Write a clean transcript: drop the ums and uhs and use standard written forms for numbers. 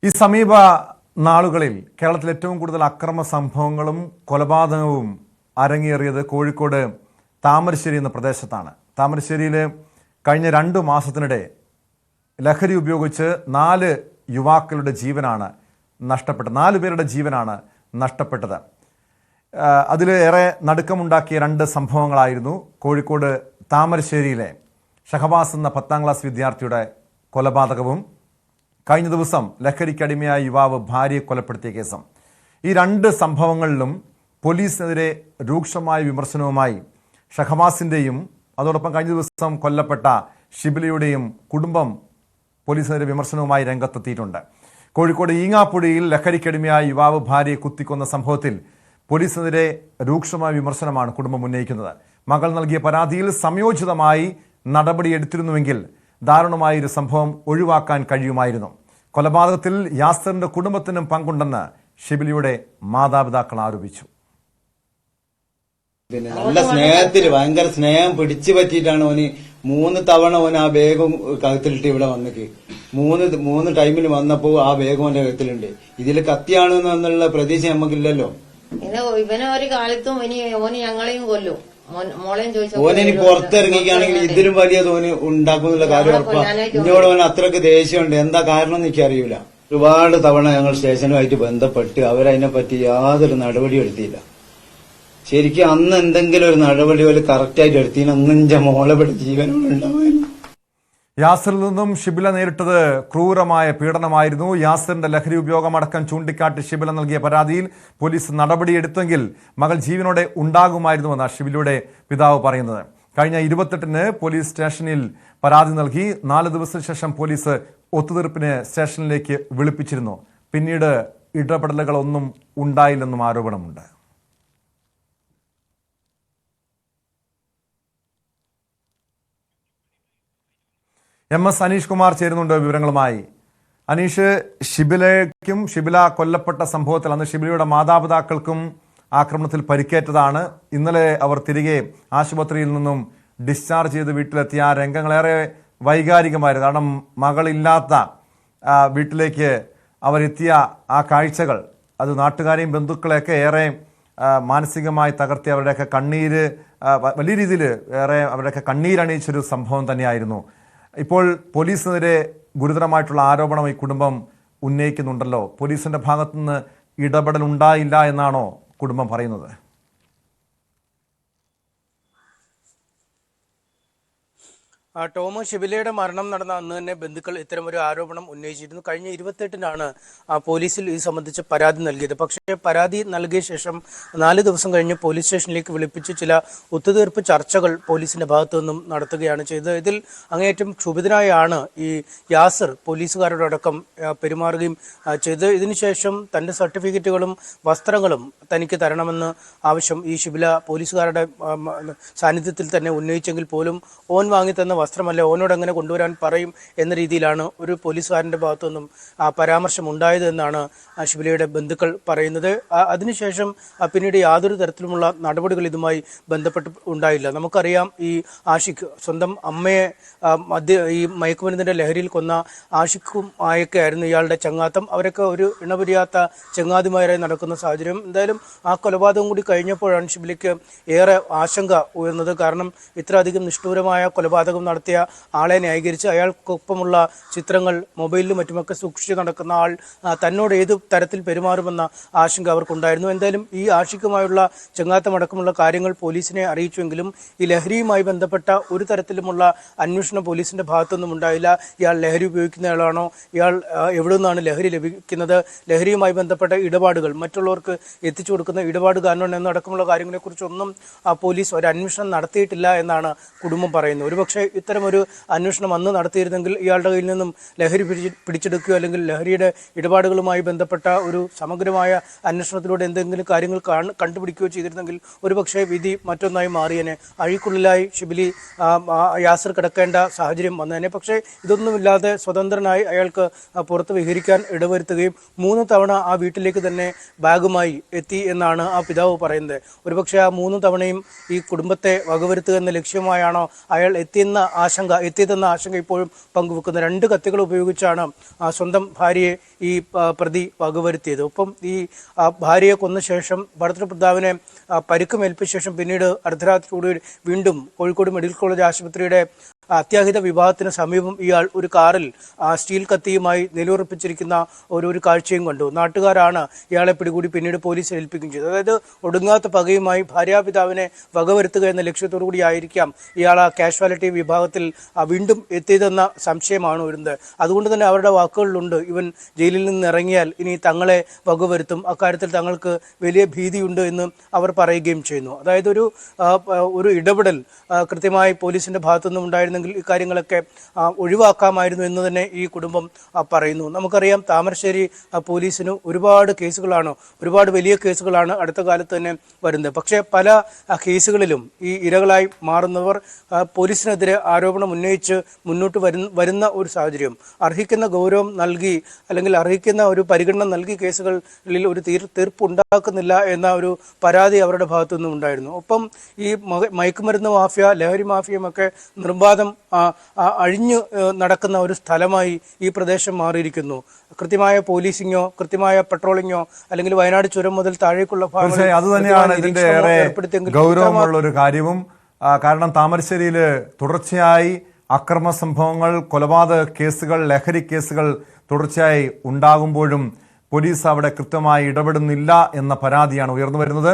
ഈ സമീപ നാളുകളിൽ കേരളത്തിൽ ഏറ്റവും കൂടുതൽ അക്രമ സംഭവങ്ങളും കൊലപാതകവും അരങ്ങേറിയത് കോഴിക്കോട് താമരശ്ശേരി എന്ന പ്രദേശത്താണ്. താമരശ്ശേരിയിൽ കഴിഞ്ഞ 2 മാസത്തിനിടെ ലഹരി ഉപയോഗിച്ച് 4 യുവാക്കളുടെ ജീവനാണ് നഷ്ടപ്പെട്ടത്. 4 പേരുടെ ജീവനാണ് നഷ്ടപ്പെട്ടത്. അതിലേറെ നടുക്കമുണ്ടാക്കിയ 2 സംഭവങ്ങളായിരുന്നു കോഴിക്കോട് താമരശ്ശേരിയിലെ ഷഹബാസ് എന്ന 10ാം ക്ലാസ് വിദ്യാർത്ഥിയുടെ കൊലപാതകവും കഴിഞ്ഞ ദിവസം ലഹരിക്കടിമയായ യുവാവ് ഭാര്യയെ കൊലപ്പെടുത്തിയ കേസും. ഈ 2 സംഭവങ്ങളിലും പോലീസിനെതിരെ രൂക്ഷമായ വിമർശനവുമായി ഷഹബാസിൻ്റെയും അതോടൊപ്പം കഴിഞ്ഞ ദിവസം കൊല്ലപ്പെട്ട ഷിബിലയുടെയും കുടുംബം പോലീസിനെതിരെ വിമർശനവുമായി രംഗത്തെത്തിയിട്ടുണ്ട്. കോഴിക്കോട് ഈങ്ങാപ്പുഴയിൽ ലഹരിക്കടിമയായ യുവാവ് ഭാര്യയെ കുത്തിക്കൊന്ന സംഭവത്തിൽ പോലീസിനെതിരെ രൂക്ഷമായ വിമർശനമാണ് കുടുംബം ഉന്നയിക്കുന്നത്. മകൾ നൽകിയ പരാതിയിൽ സമയോചിതമായി നടപടിയെടുത്തിരുന്നുവെങ്കിൽ ദാരുണമായ ഒരു സംഭവം ഒഴിവാക്കാൻ കഴിയുമായിരുന്നു. കൊലപാതകത്തിൽ യാസറിന്റെ കുടുംബത്തിനും പങ്കുണ്ടെന്ന് ഷിബിലിയുടെ മാതാപിതാക്കൾ ആരോപിച്ചു. പിന്നെ നല്ല സ്നേഹത്തിൽ ഭയങ്കര സ്നേഹം പിടിച്ചു പറ്റിയിട്ടാണ് ഓന് 3 തവണ ഓൻ ആ ബാഗും കഴുത്തിലിട്ട് ഇവിടെ വന്നിട്ട് മൂന്ന് ടൈമിൽ വന്നപ്പോ ആ ബാഗും ഓന്റെ കഴുത്തിലുണ്ട്. ഇതിൽ കത്തിയാണെന്നുള്ള പ്രതീക്ഷ നമുക്കില്ലല്ലോ. ഇവനെ ഒരു കാലത്തും ഓന് ഞങ്ങളെയും കൊല്ലും. ഓനിനി പുറത്തിറങ്ങിക്കുകയാണെങ്കിൽ ഇതിലും വലിയ തോന്നി ഉണ്ടാക്കുന്നുള്ള കാര്യം ഉറപ്പാ. ഇന്നോട് ഓൻ അത്രക്ക് ദേഷ്യമുണ്ട്. എന്താ കാരണം എന്ന് എനിക്കറിയില്ല. ഒരുപാട് തവണ ഞങ്ങൾ സ്റ്റേഷനുമായിട്ട് ബന്ധപ്പെട്ട് അവരതിനെ പറ്റി യാതൊരു നടപടി എടുത്തില്ല. ശരിക്കും അന്ന് എന്തെങ്കിലും ഒരു നടപടി പോലെ കറക്റ്റായിട്ട് എടുത്തിന് അന്ന് എന്റെ മോളെ പെട്ട് ജീവനുണ്ടാവുമായിരുന്നു. യാസറിൽ നിന്നും ഷിബില നേരിട്ടത് ക്രൂരമായ പീഡനമായിരുന്നു. യാസറിന്റെ ലഹരി ഉപയോഗം അടക്കം ചൂണ്ടിക്കാട്ടി ഷിബില നൽകിയ പരാതിയിൽ പോലീസ് നടപടിയെടുത്തെങ്കിൽ മകൾ ജീവനോടെ ഉണ്ടാകുമായിരുന്നുവെന്നാണ് ഷിബിലയുടെ പിതാവ് പറയുന്നത്. കഴിഞ്ഞ 28-ന് പോലീസ് സ്റ്റേഷനിൽ പരാതി നൽകി. 4 ദിവസത്തിന് ശേഷം പോലീസ് ഒത്തുതീർപ്പിന് സ്റ്റേഷനിലേക്ക് വിളിപ്പിച്ചിരുന്നു. പിന്നീട് ഇടപെടലുകളൊന്നും ഉണ്ടായില്ലെന്നും ആരോപണമുണ്ട്. MS അനീഷ് കുമാർ ചേരുന്നുണ്ട് വിവരങ്ങളുമായി. അനീഷ്, ഷിബില കൊല്ലപ്പെട്ട സംഭവത്തിൽ അന്ന് ഷിബിലയുടെ മാതാപിതാക്കൾക്കും ആക്രമണത്തിൽ പരിക്കേറ്റതാണ്. ഇന്നലെ അവർ തിരികെ ആശുപത്രിയിൽ നിന്നും ഡിസ്ചാർജ് ചെയ്ത് വീട്ടിലെത്തിയ ആ രംഗങ്ങളേറെ വൈകാരികമായിരുന്നു. കാരണം മകളില്ലാത്ത വീട്ടിലേക്ക് അവരെത്തിയ ആ കാഴ്ചകൾ അത് നാട്ടുകാരെയും ബന്ധുക്കളെയൊക്കെ ഏറെ മാനസികമായി തകർത്തി അവരുടെയൊക്കെ കണ്ണീര് വലിയ രീതിയിൽ ഏറെ അവരുടെയൊക്കെ കണ്ണീരണിയിച്ചൊരു സംഭവം തന്നെയായിരുന്നു. ഇപ്പോൾ പോലീസിനെതിരെ ഗുരുതരമായിട്ടുള്ള ആരോപണം ഈ കുടുംബം ഉന്നയിക്കുന്നുണ്ടല്ലോ. പോലീസിന്റെ ഭാഗത്തുനിന്ന് ഇടപെടൽ ഉണ്ടായില്ല എന്നാണോ കുടുംബം പറയുന്നത്? ടോമോ, ഷിബിലയുടെ മരണം നടന്ന അന്ന് തന്നെ ബന്ധുക്കൾ ഇത്തരമൊരു ആരോപണം ഉന്നയിച്ചിരുന്നു. കഴിഞ്ഞ 28-നാണ് പോലീസിൽ ഇത് സംബന്ധിച്ച് പരാതി നൽകിയത്. പക്ഷേ പരാതി നൽകിയ ശേഷം 4 ദിവസം കഴിഞ്ഞ് പോലീസ് സ്റ്റേഷനിലേക്ക് വിളിപ്പിച്ച് ചില ഒത്തുതീർപ്പ് ചർച്ചകൾ പോലീസിന്റെ ഭാഗത്തു നിന്നും നടത്തുകയാണ് ചെയ്തത്. ഇതിൽ അങ്ങേയറ്റം ക്ഷുഭിതനായാണ് ഈ യാസർ പോലീസുകാരോടൊപ്പം പെരുമാറുകയും ചെയ്തത്. ഇതിനുശേഷം തന്റെ സർട്ടിഫിക്കറ്റുകളും വസ്ത്രങ്ങളും തനിക്ക് തരണമെന്ന് ആവശ്യം ഈ ഷിബില പോലീസുകാരുടെ സാന്നിധ്യത്തിൽ തന്നെ ഉന്നയിച്ചെങ്കിൽ പോലും ഓൻ വാങ്ങി തന്ന വസ്ത്രമല്ല, ഓനോട് അങ്ങനെ കൊണ്ടുവരാൻ പറയും എന്ന രീതിയിലാണ് ഒരു പോലീസുകാരന്റെ ഭാഗത്തുനിന്നും പരാമർശം ഉണ്ടായത് എന്നാണ് ഷിബിലയുടെ ബന്ധുക്കൾ പറയുന്നത്. അതിനുശേഷം പിന്നീട് യാതൊരു തരത്തിലുമുള്ള നടപടികൾ ഇതുമായി ബന്ധപ്പെട്ട് ഉണ്ടായില്ല. നമുക്കറിയാം, ഈ ആഷിഖ് സ്വന്തം അമ്മയെ ഈ മയക്കുമരുന്നിന്റെ ലഹരിയിൽ കൊന്ന ആഷിഖും ആയൊക്കെ ആയിരുന്നു ഇയാളുടെ ചങ്ങാത്തം. അവരൊക്കെ ഒരു ഇണപിരിയാത്ത ചങ്ങാതിമാരായി നടക്കുന്ന സാഹചര്യം. എന്തായാലും ആ കൊലപാതകം കൂടി കഴിഞ്ഞപ്പോഴാണ് ഷിബിലയ്ക്ക് ഏറെ ആശങ്ക ഉയർന്നത്. കാരണം ഇത്രയധികം നിഷ്ഠൂരമായ കൊലപാതകം നടത്തിയ ആളെ ന്യായീകരിച്ച് അയാൾക്കൊപ്പമുള്ള ചിത്രങ്ങൾ മൊബൈലിലും മറ്റുമൊക്കെ സൂക്ഷിച്ച് നടക്കുന്ന ആൾ തന്നോട് ഏത് തരത്തിൽ പെരുമാറുമെന്ന ആശങ്ക അവർക്കുണ്ടായിരുന്നു. എന്തായാലും ഈ ആഷിഖുമായുള്ള ചങ്ങാത്തമടക്കമുള്ള കാര്യങ്ങൾ പോലീസിനെ അറിയിച്ചുവെങ്കിലും ഈ ലഹരിയുമായി ബന്ധപ്പെട്ട ഒരു തരത്തിലുമുള്ള അന്വേഷണം പോലീസിന്റെ ഭാഗത്തൊന്നും ഉണ്ടായില്ല. ഇയാൾ ലഹരി ഉപയോഗിക്കുന്നയാളാണോ, ഇയാൾ എവിടെ നിന്നാണ് ലഹരി ലഭിക്കുന്നത്, ലഹരിയുമായി ബന്ധപ്പെട്ട ഇടപാടുകൾ മറ്റുള്ളവർക്ക് എത്തിച്ചു കൊടുക്കുന്ന ഇടപാടുകാരനോ എന്നടക്കമുള്ള കാര്യങ്ങളെക്കുറിച്ചൊന്നും പോലീസ് ഒരു അന്വേഷണം നടത്തിയിട്ടില്ല എന്നാണ് കുടുംബം പറയുന്നത്. ഒരുപക്ഷെ ഇത്തരമൊരു അന്വേഷണം അന്ന് നടത്തിയിരുന്നെങ്കിൽ ഇയാളുടെ കയ്യിൽ നിന്നും ലഹരി പിടിച്ചെടുക്കുകയോ അല്ലെങ്കിൽ ലഹരിയുടെ ഇടപാടുകളുമായി ബന്ധപ്പെട്ട ഒരു സമഗ്രമായ അന്വേഷണത്തിലൂടെ എന്തെങ്കിലും കാര്യങ്ങൾ കണ്ടുപിടിക്കുകയോ ചെയ്തിരുന്നെങ്കിൽ ഒരുപക്ഷെ വിധി മറ്റൊന്നായി മാറിയനെ. അഴിക്കുള്ളിലായി ഷിബിലി യാസർ കിടക്കേണ്ട സാഹചര്യം വന്നതിനെ. പക്ഷേ ഇതൊന്നുമില്ലാതെ സ്വതന്ത്രനായി അയാൾക്ക് പുറത്ത് വിഹരിക്കാൻ ഇടവരുത്തുകയും 3 തവണ ആ വീട്ടിലേക്ക് തന്നെ ബാഗുമായി എത്തി എന്നാണ് ആ പിതാവ് പറയുന്നത്. ഒരുപക്ഷെ ആ 3 തവണയും ഈ കുടുംബത്തെ വകവരുത്തുക എന്ന ലക്ഷ്യമായാണോ അയാൾ എത്തിയെന്ന എത്തിയതെന്ന ആശങ്ക ഇപ്പോഴും പങ്കുവെക്കുന്നു. 2 കത്തികൾ ഉപയോഗിച്ചാണ് സ്വന്തം ഭാര്യയെ ഈ പ്രതി വകവരുത്തിയത്. ഒപ്പം ഈ ഭാര്യയെ കൊന്ന ശേഷം ഭർത്തൃപിതാവിനെ പരിക്കുമേൽപ്പിച്ച ശേഷം പിന്നീട് അർദ്ധരാത്രിയോടെ വീണ്ടും കോഴിക്കോട് മെഡിക്കൽ കോളേജ് ആശുപത്രിയുടെ അത്യാഹിത വിഭാഗത്തിന് സമീപം ഇയാൾ ഒരു കാറിൽ സ്റ്റീൽ കത്തിയുമായി നിലയുറപ്പിച്ചിരിക്കുന്ന ഒരു കാഴ്ചയും കണ്ടു. നാട്ടുകാരാണ് ഇയാളെ പിടികൂടി പിന്നീട് പോലീസിൽ ഏൽപ്പിക്കുകയും ചെയ്തത്. അതായത് ഒടുങ്ങാത്ത പകയുമായി ഭാര്യാപിതാവിനെ വകവരുത്തുക എന്ന ലക്ഷ്യത്തോടു കൂടി ആയിരിക്കാം ഇയാൾ ആ കാഷ്വാലിറ്റി വിഭാഗത്തിൽ വീണ്ടും എത്തിയതെന്ന സംശയമാണ് വരുന്നത്. അതുകൊണ്ട് തന്നെ അവരുടെ വാക്കുകളിലുണ്ട്, ഇവൻ ജയിലിൽ നിന്ന് ഇറങ്ങിയാൽ ഇനി തങ്ങളെ വകവരുത്തും, അക്കാര്യത്തിൽ തങ്ങൾക്ക് വലിയ ഭീതിയുണ്ട് എന്ന് അവർ പറയുകയും ചെയ്യുന്നു. അതായത് ഒരു ഇടപെടൽ കൃത്യമായി പോലീസിന്റെ ഭാഗത്തുനിന്നും ഉണ്ടായിരുന്നെങ്കിൽ ഇക്കാര്യങ്ങളൊക്കെ ഒഴിവാക്കാമായിരുന്നു എന്ന് തന്നെ ഈ കുടുംബം പറയുന്നു. നമുക്കറിയാം താമരശ്ശേരി പോലീസിന് ഒരുപാട് വലിയ കേസുകളാണ് അടുത്ത കാലത്ത് തന്നെ വരുന്നത്. പക്ഷേ പല കേസുകളിലും ഈ ഇരകളായി മാറുന്നവർ പോലീസിനെതിരെ ആരോപണം ഉന്നയിച്ച് മുന്നോട്ട് വരുന്ന ഒരു സാഹചര്യം, അർഹിക്കുന്ന ഗൗരവം നൽകി അല്ലെങ്കിൽ അർഹിക്കുന്ന ഒരു പരിഗണന നൽകി കേസുകളിൽ ഒരു തീർപ്പ് ഉണ്ടാക്കുന്നില്ല എന്ന ഒരു പരാതി അവരുടെ ഭാഗത്തു നിന്നും ഉണ്ടായിരുന്നു. ഒപ്പം ഈ മയക്കുമരുന്ന് മാഫിയ, ലഹരി മാഫിയുമൊക്കെ നിർബാധം അഴിഞ്ഞു നടക്കുന്ന ഒരു സ്ഥലമായി ഈ പ്രദേശം മാറിയിരിക്കുന്നു. കൃത്യമായ പോലീസിങ്ങോ കൃത്യമായ പെട്രോളിങ്ങോ അല്ലെങ്കിൽ വയനാട് ചുരം മുതൽ താഴേക്കുള്ള ഭാഗങ്ങളിൽ അത് തന്നെയാണ് ഇതിന്റെ ഏറെ ഗൗരവമുള്ള ഒരു കാര്യവും. കാരണം താമരശ്ശേരിയിൽ തുടർച്ചയായി അക്രമ സംഭവങ്ങൾ, കൊലപാതക കേസുകൾ, ലഹരി കേസുകൾ തുടർച്ചയായി ഉണ്ടാകുമ്പോഴും പോലീസ് അവിടെ കൃത്യമായി ഇടപെടുന്നില്ല എന്ന പരാതിയാണ് ഉയർന്നു വരുന്നത്.